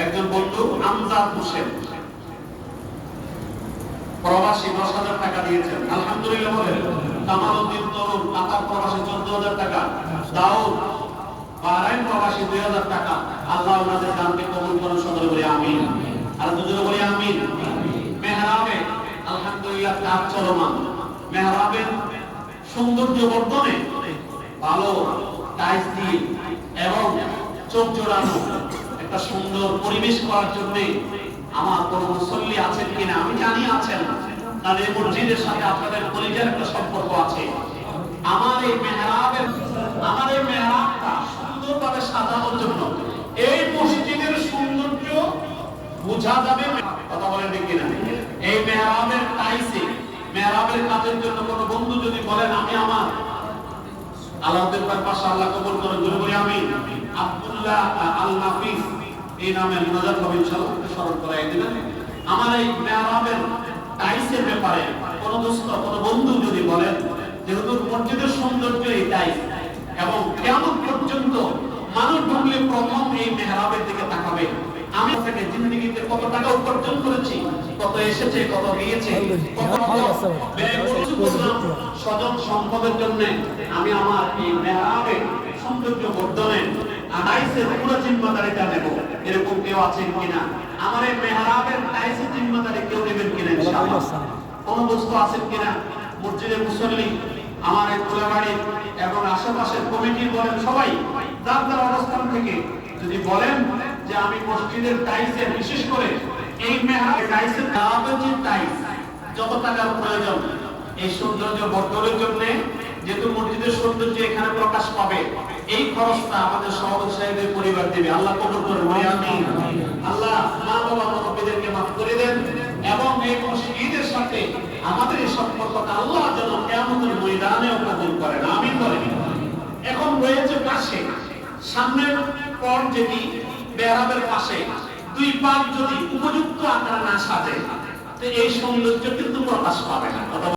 একজন বন্ধু আমজাদ হোসেন প্রবাসী 10,000 টাকা দিয়েছেন, আলহামদুলিল্লাহ বলেন। কামালউদ্দিন তরুণ কাতার প্রবাসী 14,000 টাকা, দাউদ বাহরাইন প্রবাসী 2,000 টাকা। আল্লাহ ওনাদের দানকে কবুল করুন, সকলে বলি আমিন। আর দুজনে বলি আমিন। মেহরাবে আলহামদুলিল্লাহ কাজ চলমান, মেহরাবের সৌন্দর্য বর্ধনে ভালো টাইলস দিয়ে এবং চোখ জোড়ানো একটা সুন্দর পরিবেশ করার জন্য আমার কোন মুসল্লি আছেন কিনা, আমি জানি আছেন, তাদের মসজিদের সাথে আপনাদের কলিজার একটা সম্পর্ক আছে। আমার এই মেহরাবটা সুন্দরভাবে সাজানোর জন্য এই মসজিদের সৌন্দর্য বোঝা যাবে, কথা বলেন ঠিক কিনা। এই মেহরাবের টাইলসে মেহরাবের কাজের জন্য কোন বন্ধু যদি বলেন আমি আমার আল্লাহদের পাশে আল্লাহ কবুল করেন, যদি বলি আমি আব্দুল্লাহ আল নাফিস এই নামে মুনাজাত হবে ইনশাআল্লাহ, স্মরণ করাই দিবেন। আমার এই মেহরাবের টাইলসের ব্যাপারে কোন দোস্ত কোন বন্ধু যদি বলেন, যেহেতু মসজিদের সৌন্দর্য এই টাইলস এবং কিয়ামত পর্যন্ত মানুষ ঢুকলে প্রথম এই মেহরাবের দিকে তাকাবে। আমি থেকে জিন্দেগিতে কত টাকা উপার্জন করেছি, কত এসেছে, কত গিয়েছে, স্বজন সম্পদের জন্য আমি আমার এই মেহরাবের সৌন্দর্য বর্ধনে টাইলসের পুরো জিম্মাদারিটা নেব, এরকম কেউ আছেন কিনা? আমার এই মেহরাবের টাইলসের জিম্মাদারি কেউ নেবেন কিনা ইনশাআল্লাহ? কোন বস্তু আছেন কিনা? মসজিদের মুসল্লি, আমার এই কোলাবাড়ি এবং আশেপাশের কমিটি বলেন, সবাই যার যার অবস্থান থেকে যদি বলেন যে আমি মসজিদের টাইলসের বিশেষ করে এই মেহরাবের টাইলসের যে টাইলস যত টাকার প্রয়োজন এই সৌন্দর্য বর্ধনের জন্য, যেহেতু মসজিদের সৌন্দর্য এখানে প্রকাশ পাবে, এই খরচটা আমাদের সভাপতি সাহেবের পরিবার দেবে। আল্লাহ কবুল করেন, বলি আমিন। আল্লাহ মা বাবা মুরব্বিদেরকে মাফ করে দেন এবং এই মসজিদের সাথে আমাদের এই সম্পর্কটা আল্লাহ যেন কিয়ামতের ময়দানেও কবুল করেন, আমিন বলেন। এখন রয়েছে পাশে সামনের পর যেটি মেহরাবের পাশে দুই পাশ যদি উপযুক্ত আকারে না সাজে, তো এই সৌন্দর্য কিন্তু প্রকাশ পাবে না।